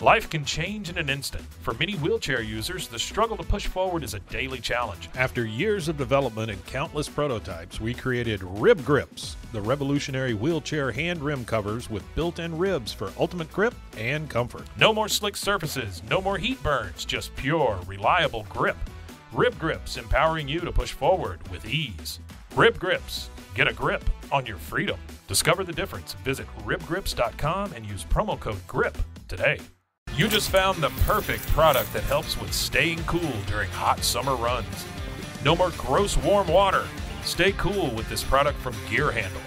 Life can change in an instant. For many wheelchair users, the struggle to push forward is a daily challenge. After years of development and countless prototypes, we created Rib Grips, the revolutionary wheelchair hand rim covers with built-in ribs for ultimate grip and comfort. No more slick surfaces, no more heat burns, just pure, reliable grip. Rib Grips, empowering you to push forward with ease. Rib Grips. Get a grip on your freedom. Discover the difference. Visit ribgrips.com and use promo code GRIP today. You just found the perfect product that helps with staying cool during hot summer runs. No more gross warm water. Stay cool with this product from Gear Handle.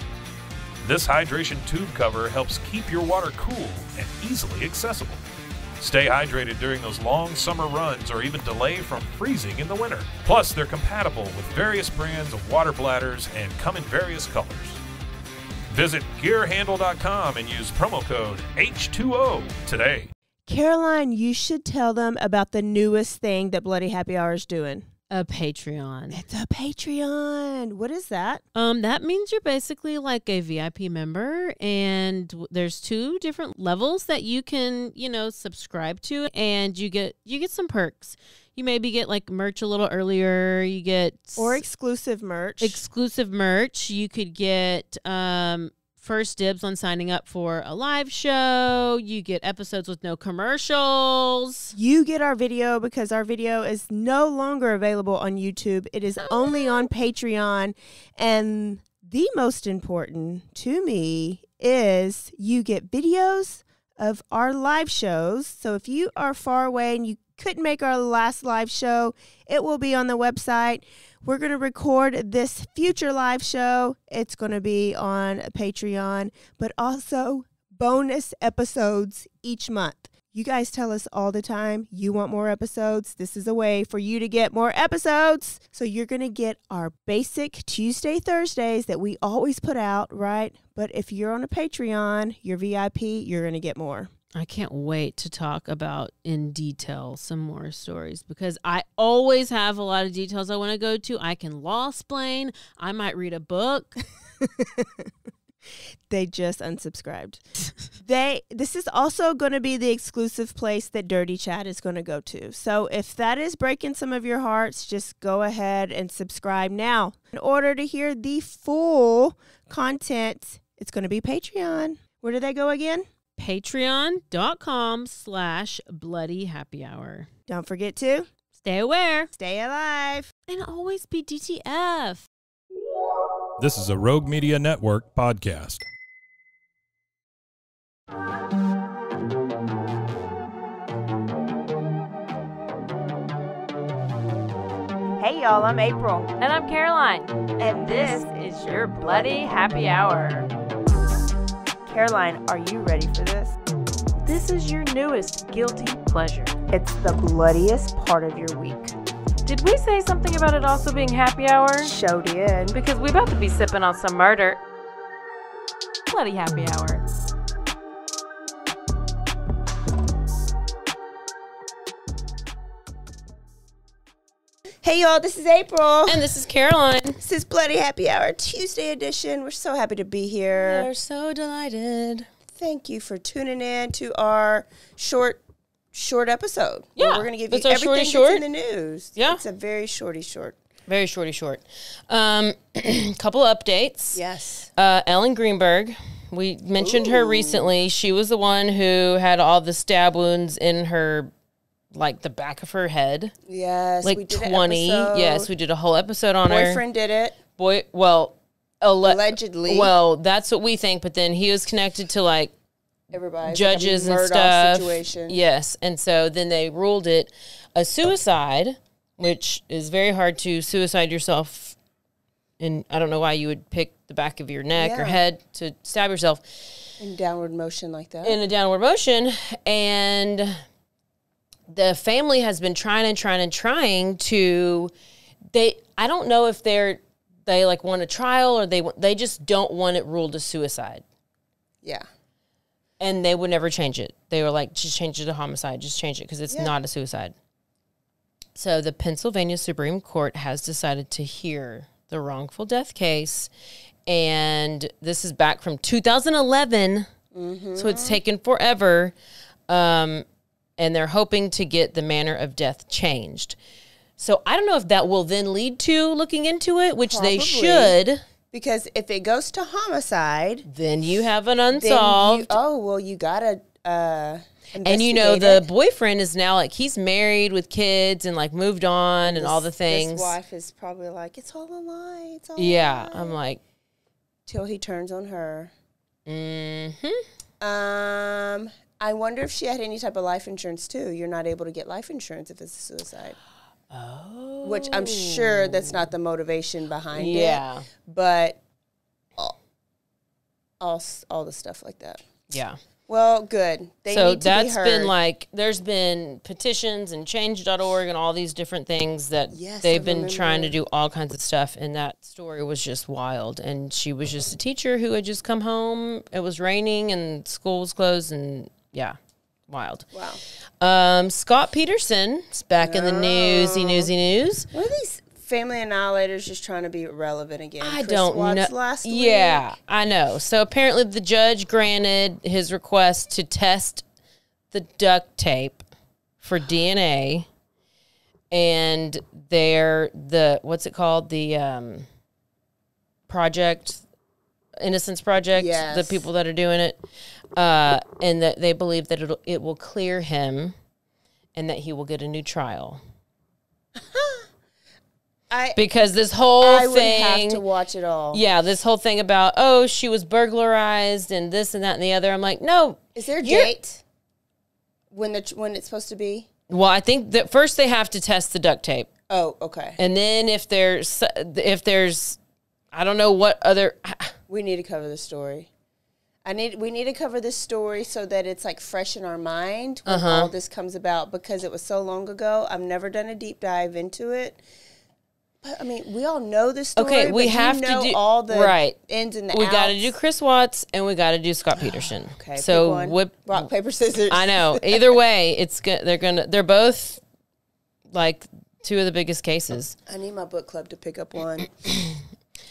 This hydration tube cover helps keep your water cool and easily accessible. Stay hydrated during those long summer runs or even delay from freezing in the winter. Plus, they're compatible with various brands of water bladders and come in various colors. Visit gearhandle.com and use promo code H2O today. Caroline, you should tell them about the newest thing that Bloody Happy Hour is doing. A Patreon. It's a Patreon. What is that? That means you're basically like a VIP member, and there's 2 different levels that you can, subscribe to, and you get some perks. You maybe get like merch a little earlier. You get exclusive merch. You could get first dibs on signing up for a live show. You get episodes with no commercials. You get our video because our video is no longer available on YouTube. It is only on Patreon. And the most important to me is you get videos of our live shows. So if you are far away and you couldn't make our last live show, it will be on the website. We're going to record this future live show. It's going to be on Patreon, but also bonus episodes each month. You guys tell us all the time you want more episodes. This is a way for you to get more episodes. So you're going to get our basic Tuesday, Thursdays that we always put out, right? But if you're on a Patreon, you're VIP, you're going to get more. I can't wait to talk about in detail some more stories because I always have a lot of details I want to go to. I can law-splain. I might read a book. They just unsubscribed. This is also going to be the exclusive place that Dirty Chat is going to go to. So if that is breaking some of your hearts, just go ahead and subscribe now. In order to hear the full content, it's going to be Patreon. Where do they go again? Patreon.com/bloodyhappyhour. Don't forget to stay aware, stay alive, and always be DTF. This is a Rogue Media Network podcast. Hey y'all, I'm April. And I'm Caroline. And this is your Bloody Happy Hour. Caroline, are you ready for this? This is your newest guilty pleasure. It's the bloodiest part of your week. Did we say something about it also being happy hour? Show did. Because we about to be sipping on some murder. Bloody Happy Hour. Hey y'all, this is April. And this is Caroline. This is Bloody Happy Hour Tuesday edition. We're so happy to be here. We're so delighted. Thank you for tuning in to our short episode. Yeah. We're going to give you It's our everything that's short. in the news. Yeah. It's a very shorty short. Very short. Couple updates. Yes. Ellen Greenberg. We mentioned her recently. She was the one who had all the stab wounds in her, like the back of her head. Yes. Like we did 20. Yes, we did a whole episode on her. Boyfriend did it. Allegedly. Well, that's what we think. But then he was connected to like everybody judges and Murdoch stuff. Situation. Yes, and so then they ruled it a suicide, which is very hard to suicide yourself. And I don't know why you would pick the back of your neck or head to stab yourself. In downward motion like that. In a downward motion. And the family has been trying to, I don't know if they like want a trial or they just don't want it ruled a suicide. Yeah. And they would never change it. They were like, just change it to homicide. Just change it because it's not a suicide. So the Pennsylvania Supreme Court has decided to hear the wrongful death case. And this is back from 2011. Mm-hmm. So it's taken forever. and they're hoping to get the manner of death changed. So I don't know if that will then lead to looking into it, which they should. Because if it goes to homicide, then you have an unsolved. You gotta and you know the boyfriend is now like he's married with kids and like moved on and all the things. His wife is probably like, it's all a lie. It's all a lie. I'm like, till he turns on her. Mm-hmm. I wonder if she had any type of life insurance too. You're not able to get life insurance if it's a suicide. Oh. Which I'm sure that's not the motivation behind it. Yeah. But all the stuff like that. Yeah. Well, good. They so need to that's be heard. been like, there's been petitions and change.org and all these different things that they've been trying to do all kinds of stuff. And that story was just wild. And she was just a teacher who had just come home. It was raining and school was closed and wild. Wow. Scott Peterson is back in the newsy news. What are these family annihilators just trying to be relevant again? I don't know. Last week? Yeah, I know. So apparently the judge granted his request to test the duct tape for DNA, and what's it called? The Innocence Project, yes. The people that are doing it, and that they believe that it will clear him and that he will get a new trial. Because this whole thing... I would have to watch it all. Yeah, this whole thing about, she was burglarized and this and that and the other. I'm like, no. Is there a date when it's supposed to be? Well, I think that first they have to test the duct tape. Oh, okay. And then if there's, I don't know what other... We need to cover the story. We need to cover this story so that it's like fresh in our mind when all this comes about, because it was so long ago. I've never done a deep dive into it. But, I mean, we all know this story. Okay, we have to do all the ins and the outs. We got to do Chris Watts and we got to do Scott Peterson. Okay, so rock, paper, scissors. I know. Either way, they're both like two of the biggest cases. I need my book club to pick up one.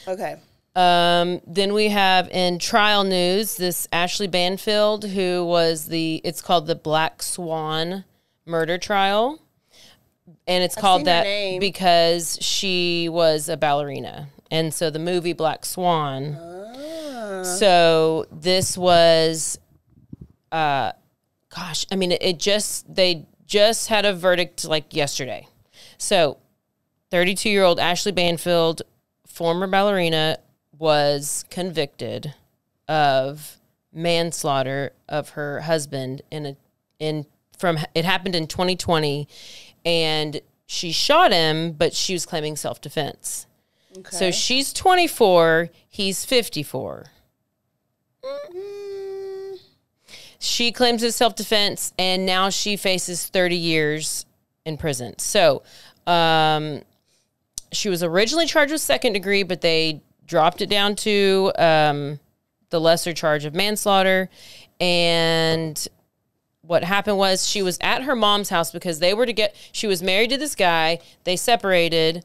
Okay. Then we have in trial news this Ashley Banfield, who was it's called the Black Swan murder trial. And it's called that because she was a ballerina. And so the movie Black Swan. So this was, they just had a verdict like yesterday. So 32-year-old Ashley Banfield, former ballerina, was convicted of manslaughter of her husband it happened in 2020. And she shot him, but she was claiming self-defense. Okay. So she's 24, he's 54. Mm-hmm. She claims it's self-defense, and now she faces 30 years in prison. So she was originally charged with second degree, but they dropped it down to the lesser charge of manslaughter. And... what happened was she was at her mom's house because she was married to this guy. They separated.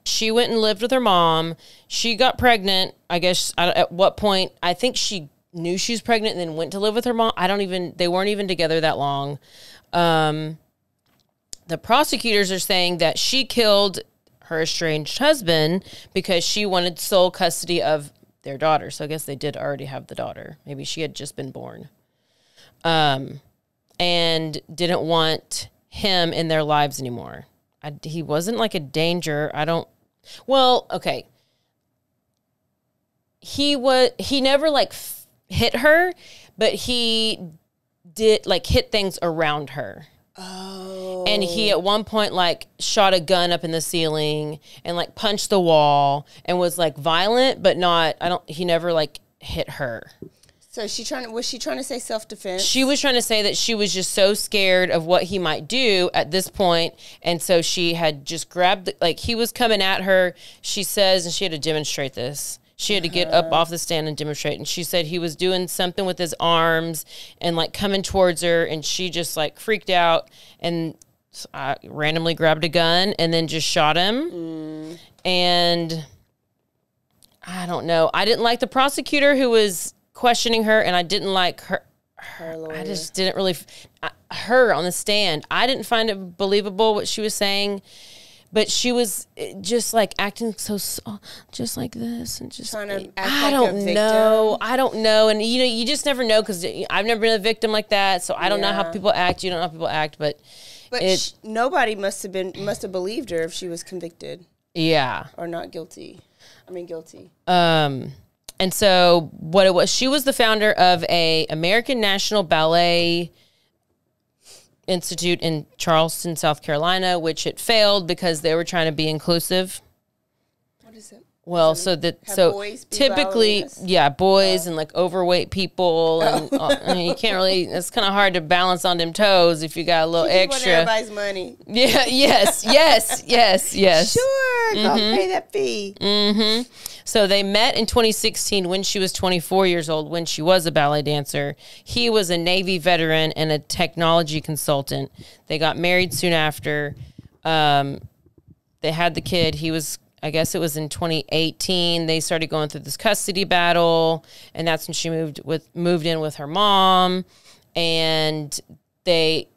She went and lived with her mom. She got pregnant. I guess at what point, I think she knew she was pregnant and then went to live with her mom. They weren't even together that long. The prosecutors are saying that she killed her estranged husband because she wanted sole custody of their daughter. So I guess they did already have the daughter. Maybe she had just been born. And didn't want him in their lives anymore. He wasn't like a danger. Okay. He never like hit her, but he did like hit things around her. Oh. And he at one point like shot a gun up in the ceiling and like punched the wall and was like violent, but he never like hit her. So was she trying to say self-defense? She was trying to say that she was just so scared of what he might do at this point, and so she had just grabbed, he was coming at her, she says, and she had to demonstrate this. She had to get up off the stand and demonstrate, and she said he was doing something with his arms and, coming towards her, and she just, freaked out and randomly grabbed a gun and then just shot him. And I don't know. I didn't like the prosecutor who was questioning her, and I didn't like her lawyer. I just didn't really her on the stand. I didn't find it believable what she was saying, but she was just like acting so just like this and just Trying to act I like a don't victim. know. I don't know. And you just never know because I've never been a victim like that, so I don't know how people act. You don't know how people act, but nobody must have believed her if she was convicted. Yeah. Or not guilty. I mean, guilty. And so what it was, she was the founder of a American National Ballet Institute in Charleston, South Carolina, which it failed because they were trying to be inclusive. What is it? Well, boys be typically, ballerinas? Boys and like overweight people, and I mean, you can't really. It's kind of hard to balance on them toes if you got a little People want extra. everybody's money. Yeah. Yes. Sure, I'll pay that fee. So they met in 2016 when she was 24 years old, when she was a ballet dancer. He was a Navy veteran and a technology consultant. They got married soon after. They had the kid. I guess it was in 2018. They started going through this custody battle, and that's when she moved in with her mom. And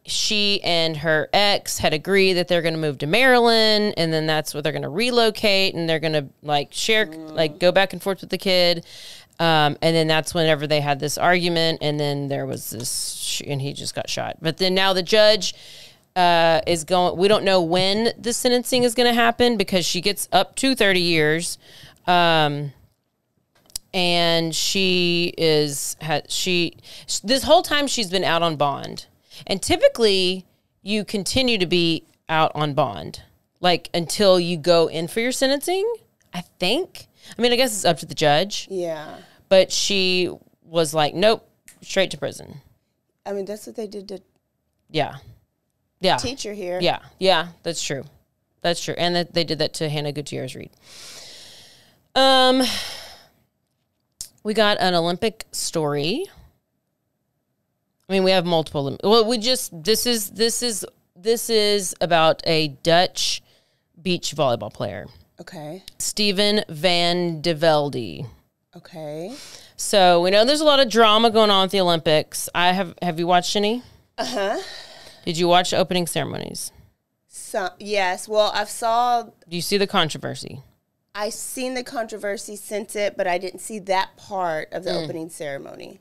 she and her ex had agreed that they're going to move to Maryland, and then that's where they're going to relocate, and they're going to go back and forth with the kid. And then that's whenever they had this argument, and then there was this, and he just got shot. But then now the judge is going. We don't know when the sentencing is going to happen because she gets up to 30 years. And this whole time she's been out on bond. And typically you continue to be out on bond, like until you go in for your sentencing, I think. I mean, I guess it's up to the judge. Yeah. But she was like, nope, straight to prison. I mean, that's what they did to Yeah. teacher here. Yeah, that's true. And that they did that to Hannah Gutierrez-Reed. We got an Olympic story. I mean, we have multiple. Well, this is about a Dutch beach volleyball player. Okay. Steven van de Velde. Okay. So we know there's a lot of drama going on with the Olympics. Have you watched any? Uh-huh. Did you watch the opening ceremonies? Yes. Well, Do you see the controversy? I seen the controversy since it, but I didn't see that part of the opening ceremony.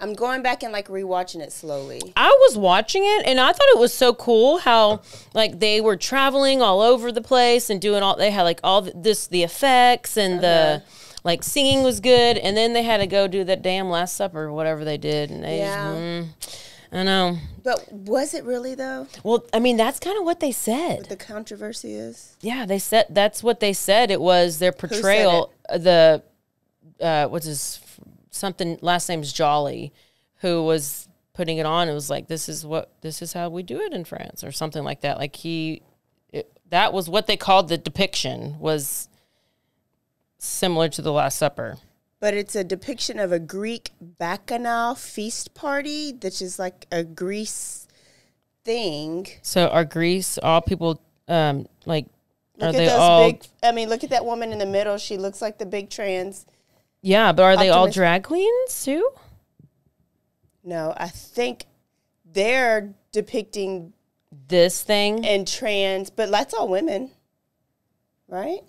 I'm going back and like rewatching it slowly. I was watching it and I thought it was so cool how like they were traveling all over the place and doing they had like all the effects and the like singing was good, and then they had to go do that damn Last Supper or whatever they did, and I know. But was it really though? Well, I mean, that's kind of what they said. What the controversy is? Yeah, they said that's what they said. It was their portrayal. What's his something last name's Jolly, who was putting it on. It was like, this is how we do it in France, or something like that. Like that was what they called the depiction, was similar to the Last Supper. But it's a depiction of a Greek bacchanal feast party, which is like a Greece thing. So are Greece all people like? Look are at they those all? look at that woman in the middle. She looks like the big trans. Yeah, but are they all drag queens too? No, I think they're depicting this thing and trans, but that's all women, right?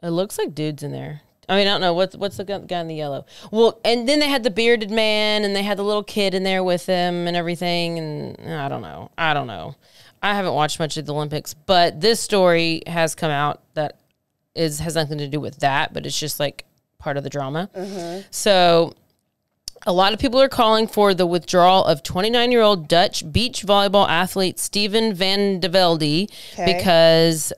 It looks like dudes in there. I mean, I don't know. What's the guy in the yellow? Well, and then they had the bearded man, and they had the little kid in there with him and everything, and I don't know. I haven't watched much of the Olympics, but this story has come out that has nothing to do with that, but it's just like part of the drama. So a lot of people are calling for the withdrawal of 29-year-old Dutch beach volleyball athlete Steven van de Velde because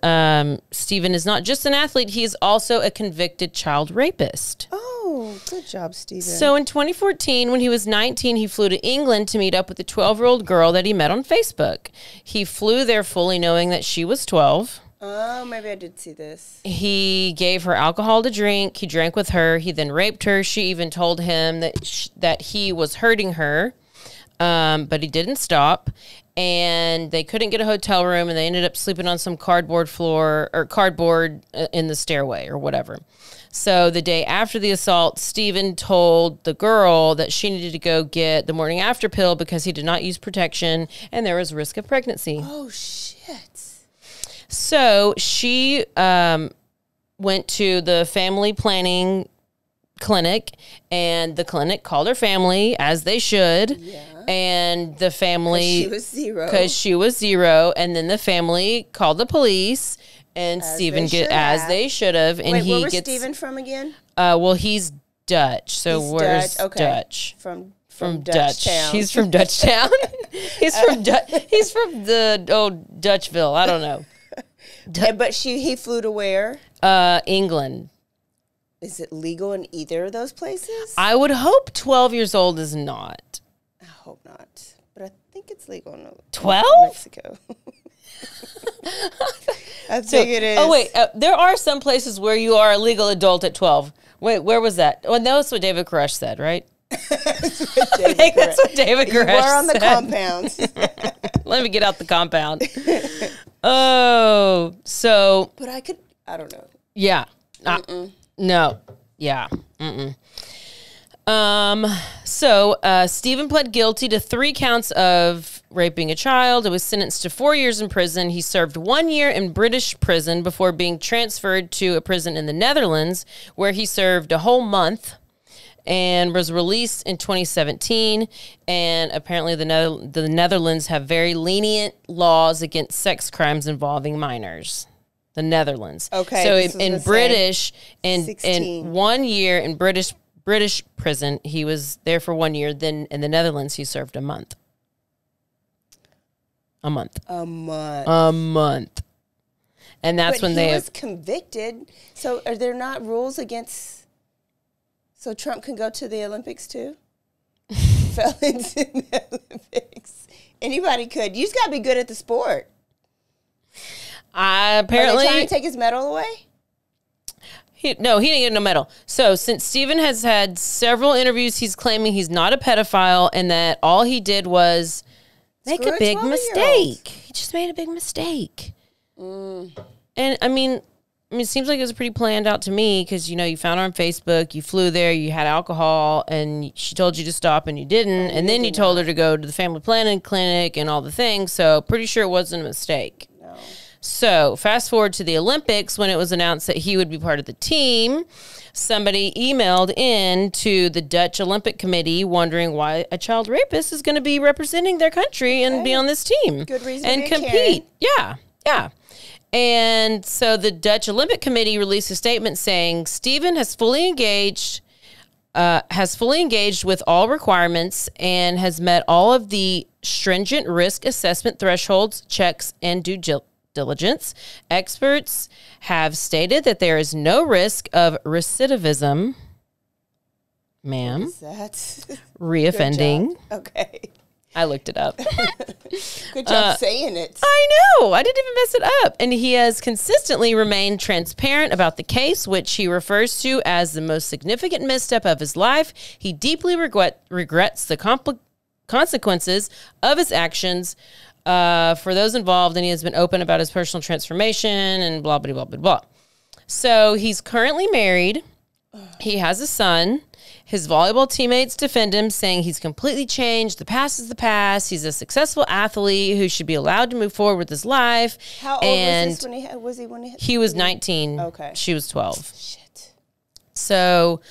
Steven is not just an athlete, he is also a convicted child rapist. Oh, good job, Steven. So in 2014, when he was 19, he flew to England to meet up with a 12-year-old girl that he met on Facebook. He flew there fully knowing that she was 12. Oh, maybe I did see this. He gave her alcohol to drink. He drank with her. He then raped her. She even told him that he was hurting her, but he didn't stop. And they couldn't get a hotel room, and they ended up sleeping on some cardboard floor or cardboard in the stairway or whatever. So the day after the assault, Stephen told the girl that she needed to go get the morning after pill because he did not use protection and there was risk of pregnancy. Oh, shit. So she went to the family planning clinic, and the clinic called her family, as they should. Yeah. And the family... Because she was zero. And then the family called the police, and Stephen as they should have. And where was Stephen from again? Well, he's Dutch. So where's Dutch? From Dutchtown. He's from Dutchtown. He's from the old Dutchville. I don't know. But he flew to where? England. Is it legal in either of those places? I would hope 12 years old is not. I hope not. But I think it's legal in 12? Mexico. I think it is. Oh, wait. There are some places where you are a legal adult at 12. Wait, where was that? Well, that's what David Koresh said, right? That's what David Koresh said. We're on the compounds. Let me get out the compound. Oh, so. But I don't know. Yeah. No. Yeah. So Stephen pled guilty to 3 counts of raping a child. It was sentenced to 4 years in prison. He served 1 year in British prison before being transferred to a prison in the Netherlands, where he served a whole month and was released in 2017. And apparently the Netherlands have very lenient laws against sex crimes involving minors. The Netherlands. Okay. So in British, in 1 year in British prison, he was there for 1 year. Then in the Netherlands, he served a month. A month. And that's when he was convicted. So are there not rules against? So Trump can go to the Olympics too? Felons in the Olympics. Anybody could. You just got to be good at the sport. Apparently, are they trying to take his medal away? He didn't get no medal. So since Stephen has had several interviews, he's claiming he's not a pedophile and that all he did was make a big mistake. He just made a big mistake. And I mean, it seems like it was pretty planned out to me because, you found her on Facebook, you flew there, you had alcohol, and she told you to stop and you didn't. And then you told her to go to the family planning clinic and all the things. So pretty sure it wasn't a mistake. No. So fast forward to the Olympics when it was announced that he would be part of the team. Somebody emailed in to the Dutch Olympic Committee wondering why a child rapist is going to be representing their country and be on this team. Good reason and to compete. Yeah. And so the Dutch Olympic Committee released a statement saying Stephen has fully engaged with all requirements and has met all of the stringent risk assessment thresholds, checks, and due diligence. Experts have stated that there is no risk of recidivism, ma'am. What is that? Reoffending. Okay. I looked it up. Good job saying it. I know. I didn't even mess it up. And he has consistently remained transparent about the case, which he refers to as the most significant misstep of his life. He deeply regrets the consequences of his actions for those involved, and he has been open about his personal transformation and blah, blah, blah, blah, blah. So he's currently married. He has a son. His volleyball teammates defend him, saying he's completely changed. The past is the past. He's a successful athlete who should be allowed to move forward with his life. How old was this when he He was 19. Okay. She was 12. Shit. So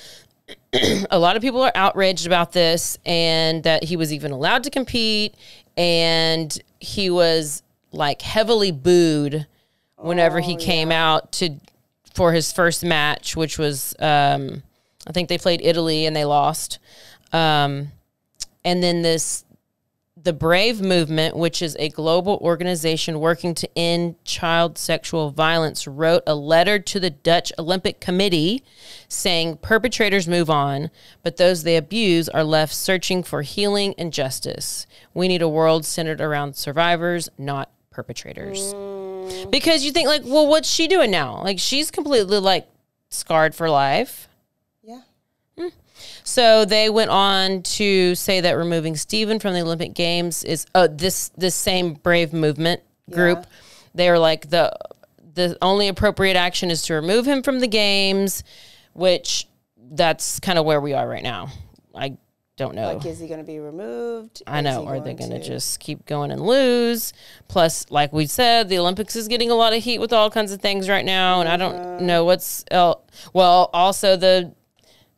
a lot of people are outraged about this and that he was even allowed to compete. And he was like heavily booed whenever he came out for his first match, which was I think they played Italy and they lost. And then the Brave Movement, which is a global organization working to end child sexual violence, wrote a letter to the Dutch Olympic Committee saying perpetrators move on, but those they abuse are left searching for healing and justice. We need a world centered around survivors, not perpetrators. Because you think, like, well, what's she doing now? Like, she's completely, like, scarred for life. Yeah. So they went on to say that removing Stephen from the Olympic Games is this same Brave Movement group. Yeah. They were like, the only appropriate action is to remove him from the games. which that's kind of where we are right now. I don't know. Like, is he going to be removed? I know. Are they going to just keep going and lose? Plus, like we said, the Olympics is getting a lot of heat with all kinds of things right now, and I don't know what's well. Also, did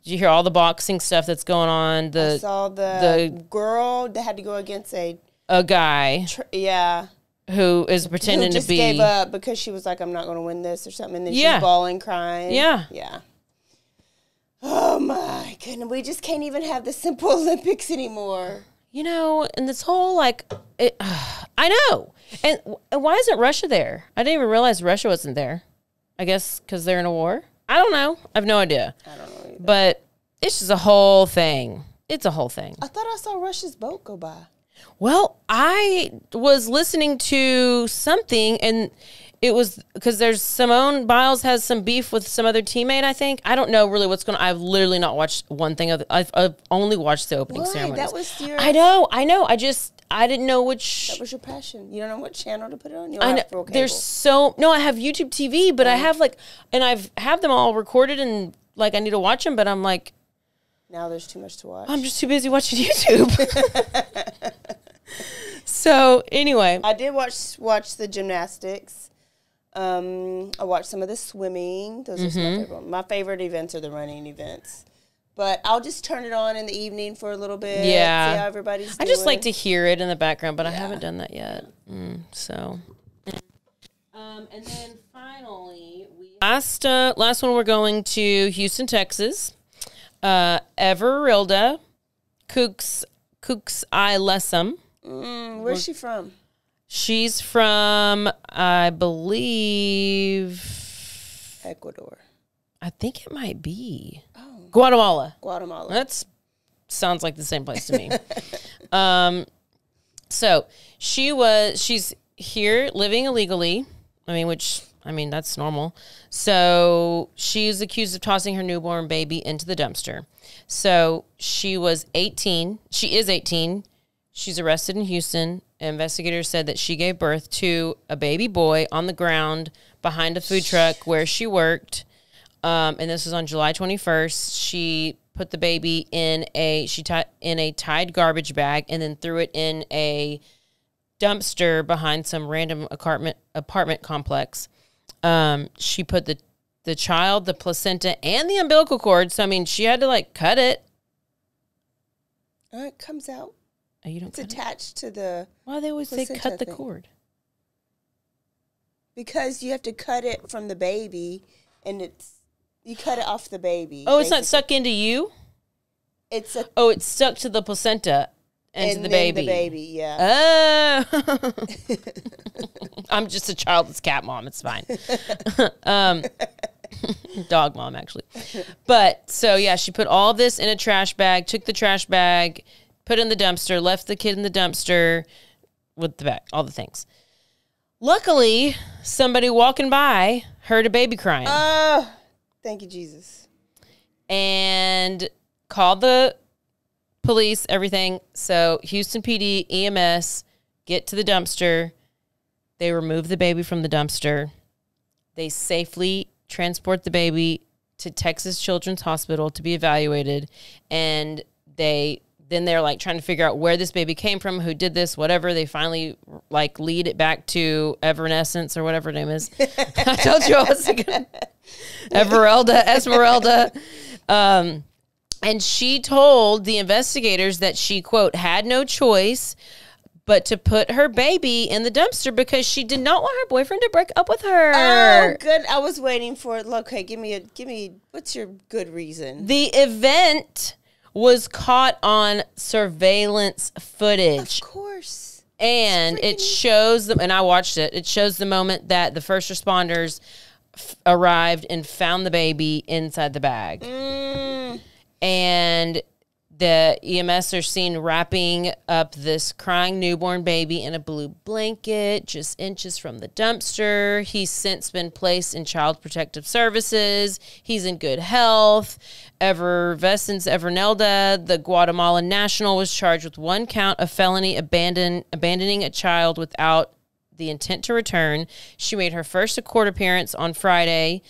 you hear all the boxing stuff that's going on? I saw the girl that had to go against a guy. Who is pretending just to be gave up because she was like, I'm not going to win this or something, and then she's bawling, crying. Yeah. Oh my goodness, we just can't even have the simple Olympics anymore. You know, and this whole I know. And why isn't Russia there? I didn't even realize Russia wasn't there. I guess because they're in a war. I don't know. I have no idea. I don't know either. But it's just a whole thing. It's a whole thing. I thought I saw Russia's boat go by. Well, I was listening to something, and it was because there's Simone Biles has some beef with some other teammate, I think. I don't know really what's going on. I've literally not watched one thing of it. I've only watched the opening ceremonies. That was your... I know. I didn't know which... That was your passion. You don't know what channel to put it on? You I know. have There's I have YouTube TV, but I have and I've have them all recorded, and I need to watch them, but I'm like... Now there's too much to watch. I'm just too busy watching YouTube. So, anyway. I did watch the gymnastics. I watched some of the swimming. Those are my favorite. My favorite events are the running events. But I'll just turn it on in the evening for a little bit. Yeah. See how everybody's doing. I just like to hear it in the background, but I haven't done that yet. And then finally, last one we're going to Houston, Texas. Everilda Cooks I Lessum. Where's she from? She's from, I believe... Ecuador. I think it might be. Oh. Guatemala. That sounds like the same place to me. So she's here living illegally. That's normal. So she's accused of tossing her newborn baby into the dumpster. So she was 18. She is 18. She's arrested in Houston. Investigators said that she gave birth to a baby boy on the ground behind a food truck where she worked. And this was on July 21st. She put the baby in a tied garbage bag and then threw it in a dumpster behind some random apartment complex. She put the child, the placenta, and the umbilical cord. So, she had to, cut it. It comes out. Oh, you don't it's attached to the... Why do they always say cut the cord? Because you have to cut it from the baby, and you cut it off the baby. Oh, it's not stuck into you? It's stuck to the placenta and to the baby. The baby, yeah. Oh. I'm just a childless cat mom. It's fine. Dog mom, actually. But, so, yeah, she put all this in a trash bag, took the trash bag, put it in the dumpster, left the kid in the dumpster with the bag, all the things. Luckily, somebody walking by heard a baby crying. Thank you, Jesus. And called the police, everything. So Houston PD, EMS, get to the dumpster. They remove the baby from the dumpster. They safely transport the baby to Texas Children's Hospital to be evaluated. And they're trying to figure out where this baby came from, who did this, whatever. They finally lead it back to Evanescence or whatever her name is. I told you I was thinking Esmeralda. And she told the investigators that she, quote, had no choice but to put her baby in the dumpster because she did not want her boyfriend to break up with her. Oh, good. I was waiting for it. Okay, give me, what's your good reason? The event was caught on surveillance footage. Of course. And it shows them, and I watched it, it shows the moment that the first responders arrived and found the baby inside the bag. And the EMS are seen wrapping up this crying newborn baby in a blue blanket, just inches from the dumpster. He's since been placed in Child Protective Services. He's in good health. Evervescence Evernelda, the Guatemalan national, was charged with 1 count of felony abandoning a child without the intent to return. She made her first court appearance on Friday.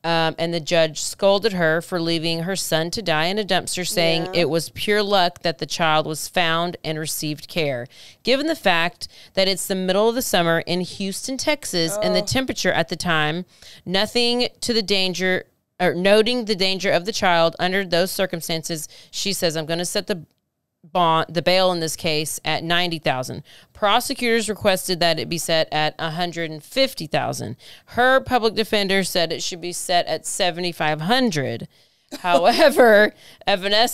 And the judge scolded her for leaving her son to die in a dumpster, saying it was pure luck that the child was found and received care. Given the fact that it's the middle of the summer in Houston, Texas, and the temperature at the time, noting the danger of the child under those circumstances, she says, I'm going to set the bail in this case at $90,000. Prosecutors requested that it be set at $150,000. Her public defender said it should be set at $7,500. However, Everdiaz,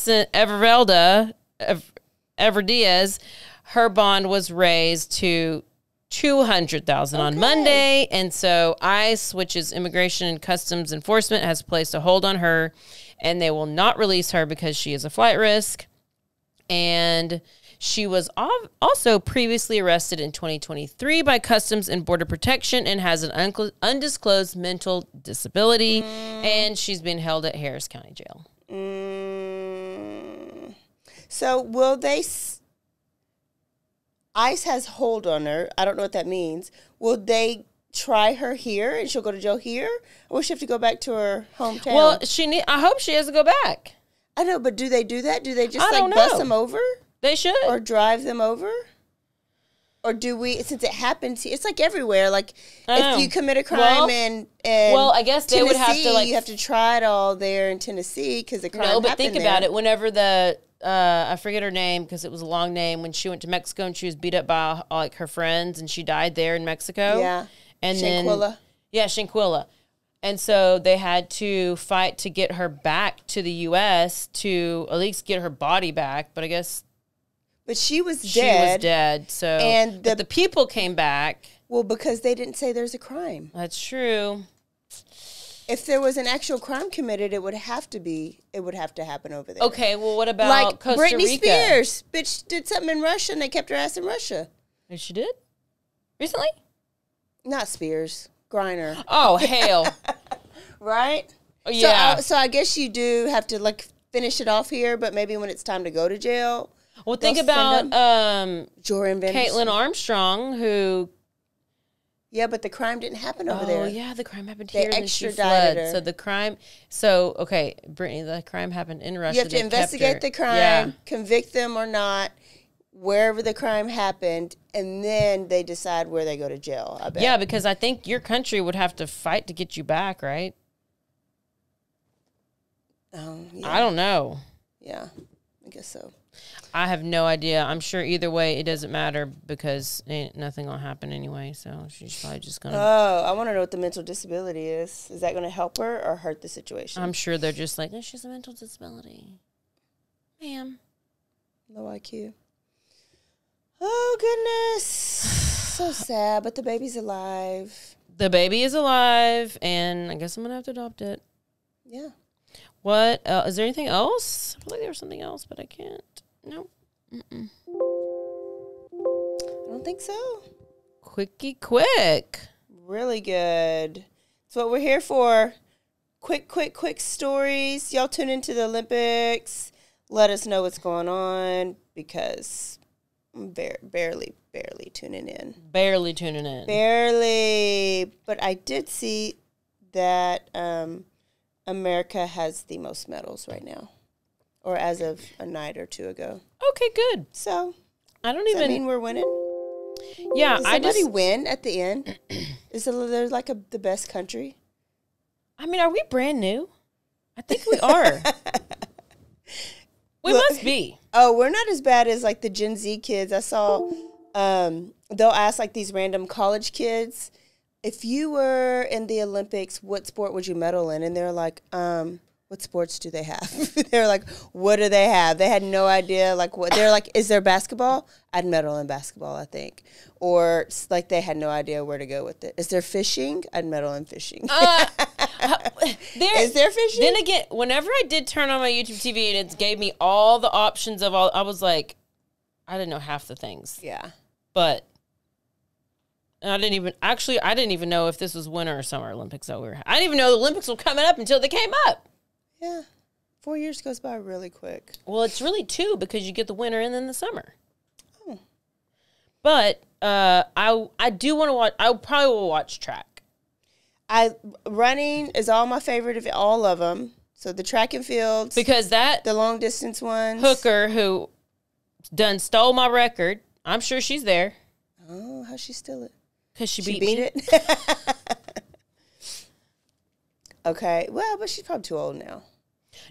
her bond was raised to $200,000 on Monday, and so ICE, which is Immigration and Customs Enforcement, has placed a hold on her, and they will not release her because she is a flight risk. And she was also previously arrested in 2023 by Customs and Border Protection and has an undisclosed mental disability, and she's been held at Harris County Jail. So will they... ICE has hold on her. I don't know what that means. Will they try her here and she'll go to jail here? Or will she have to go back to her hometown? Well, I hope she has to go back. I know, but do they do that? Do they just I don't bus know. them over? They should. Or drive them over? Or do we, since it happens, it's like everywhere. Like if you commit a crime in I guess they would have to you have to try it all there in Tennessee because the crime happened No, but think about there. it. Whenever the, I forget her name because it was a long name, when she went to Mexico and she was beat up by like her friends and she died there in Mexico. Yeah. And Shanquilla. Shanquilla. And so they had to fight to get her back to the U.S. to at least get her body back. But I guess But she was dead. she was dead. So And but the people came back. Well, because they didn't say there's a crime. That's true. If there was an actual crime committed, it would have to happen over there. Okay, well, what about like Costa Britney Rica? Spears, bitch did something in Russia and they kept her ass in Russia. Oh, she did? Recently? Not Spears, Griner. Oh, hell. Right? Yeah. So I guess you do have to like finish it off here, but maybe when it's time to go to jail. Well, think they'll send about Jordan Caitlin Armstrong, who... Yeah, but the crime didn't happen over there. Oh, yeah, the crime happened They here and then she extradited fled. her. So the crime... So, okay, Brittany, the crime happened in Russia. You have to They kept investigate her. the crime, Yeah. convict them or not, wherever the crime happened, and then they decide where they go to jail, I bet. Yeah, because I think your country would have to fight to get you back, right? Yeah. I don't know. Yeah, I guess so. I have no idea. I'm sure either way it doesn't matter because ain't nothing will happen anyway. So she's probably just going to... Oh, I want to know what the mental disability is. Is that going to help her or hurt the situation? I'm sure they're just like, oh, she's a mental disability. Ma'am. Low IQ. Oh, goodness. So sad, but the baby's alive. The baby is alive, and I guess I'm going to have to adopt it. Yeah. What? Is there anything else? I feel like there was something else, but I can't. No. I don't think so. Quickie quick. Really good. That's what we're here for. Quick stories. Y'all tune into the Olympics. Let us know what's going on because I'm barely tuning in. Barely tuning in. Barely. But I did see that America has the most medals right now. Or as of a night or two ago. Okay, good. So, I don't does even... that mean we're winning? Yeah, Does I somebody just... win at the end? Is there like the best country? I mean, are we brand new? I think we are. We must be. Oh, we're not as bad as like the Gen Z kids. I saw they'll ask like these random college kids, if you were in the Olympics, what sport would you medal in? And they're like, what sports do they have? They're like, what do they have? They had no idea. Like, what they're like, is there basketball? I'd medal in basketball, I think. Or like they had no idea where to go with it. Is there fishing? I'd medal in fishing. Is there fishing? Then again, whenever I did turn on my YouTube TV and it gave me all the options of all, I was like, I didn't know half the things. Yeah. But I didn't even know if this was Winter or Summer Olympics that we were. I didn't even know the Olympics were coming up until they came up. Yeah. 4 years goes by really quick. Well, it's really 2 because you get the winter and then the summer. Oh. But I do want to watch. I probably will watch track. Running is all my favorite of all of them. So the track and fields, Because that the long distance ones. hooker who done stole my record, I'm sure she's there. Oh, how'd she steal it? Because she She beat beat me. it. Okay. Well, but she's probably too old now.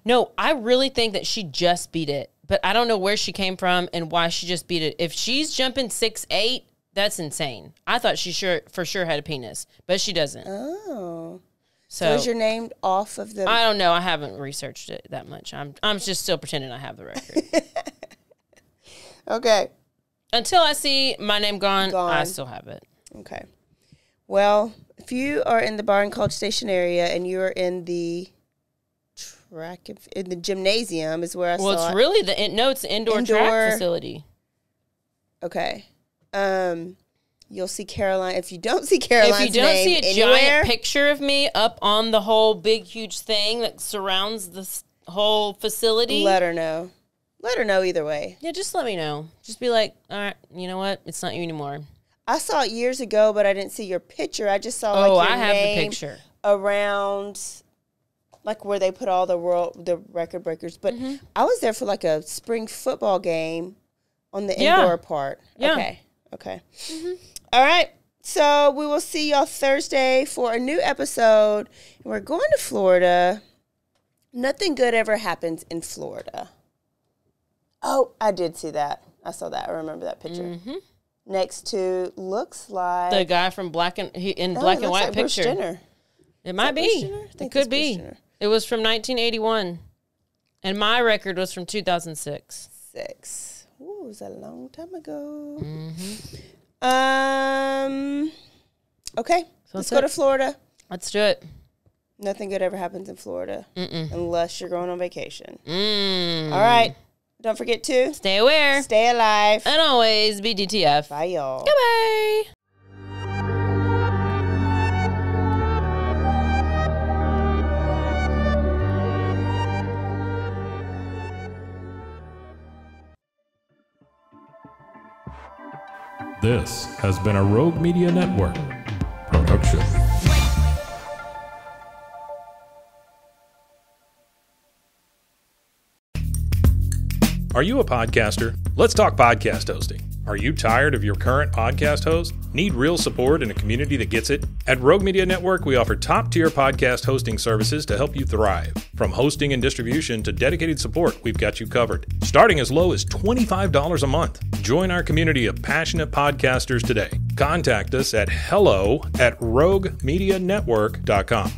No, I really think that she just beat it. But I don't know where she came from and why she just beat it. If she's jumping 6'8", that's insane. I thought she for sure had a penis, but she doesn't. Oh. So So is your name off of the? I don't know. I haven't researched it that much. I'm just still pretending I have the record. Okay. Until I see my name gone, I Gone. still have it. Okay. Well, if you are in the Barton College Station area and you're in the in the gymnasium is where I Well, saw it's it. really it's the indoor track facility. Okay. You'll see Caroline. If you don't see Caroline's If you don't see a anywhere, giant picture of me up on the whole big, huge thing that surrounds this whole facility, let her know. Let her know either way. yeah, just let me know. Just be like, all right, you know what? It's not you anymore. I saw it years ago, but I didn't see your picture. I just saw Oh, like your I have the name picture. around, like where they put all the record breakers. But Mm-hmm. I was there for like a spring football game on the Yeah. indoor part. Yeah. Okay. All right. So we will see y'all Thursday for a new episode. We're going to Florida. Nothing good ever happens in Florida. Oh, I did see that. I saw that. I remember that picture. Mm-hmm. Next to looks like The guy from black and Oh, white it looks like Bruce picture. Jenner. It might Bruce be. Jenner? I It think could it's Bruce be. Jenner. It was from 1981, and my record was from 2006. 6. Ooh, it was a long time ago. Mm-hmm. Okay, let's go to Florida. Let's do it. Nothing good ever happens in Florida unless you're going on vacation. Mm. All right, don't forget to Stay aware stay alive. and always be DTF. Bye, y'all. Goodbye. This has been a Rogue Media Network production. Are you a podcaster? Let's talk podcast hosting. Are you tired of your current podcast host? Need real support and a community that gets it? At Rogue Media Network, we offer top-tier podcast hosting services to help you thrive. From hosting and distribution to dedicated support, we've got you covered. Starting as low as $25 a month. Join our community of passionate podcasters today. Contact us at hello@roguemedianetwork.com.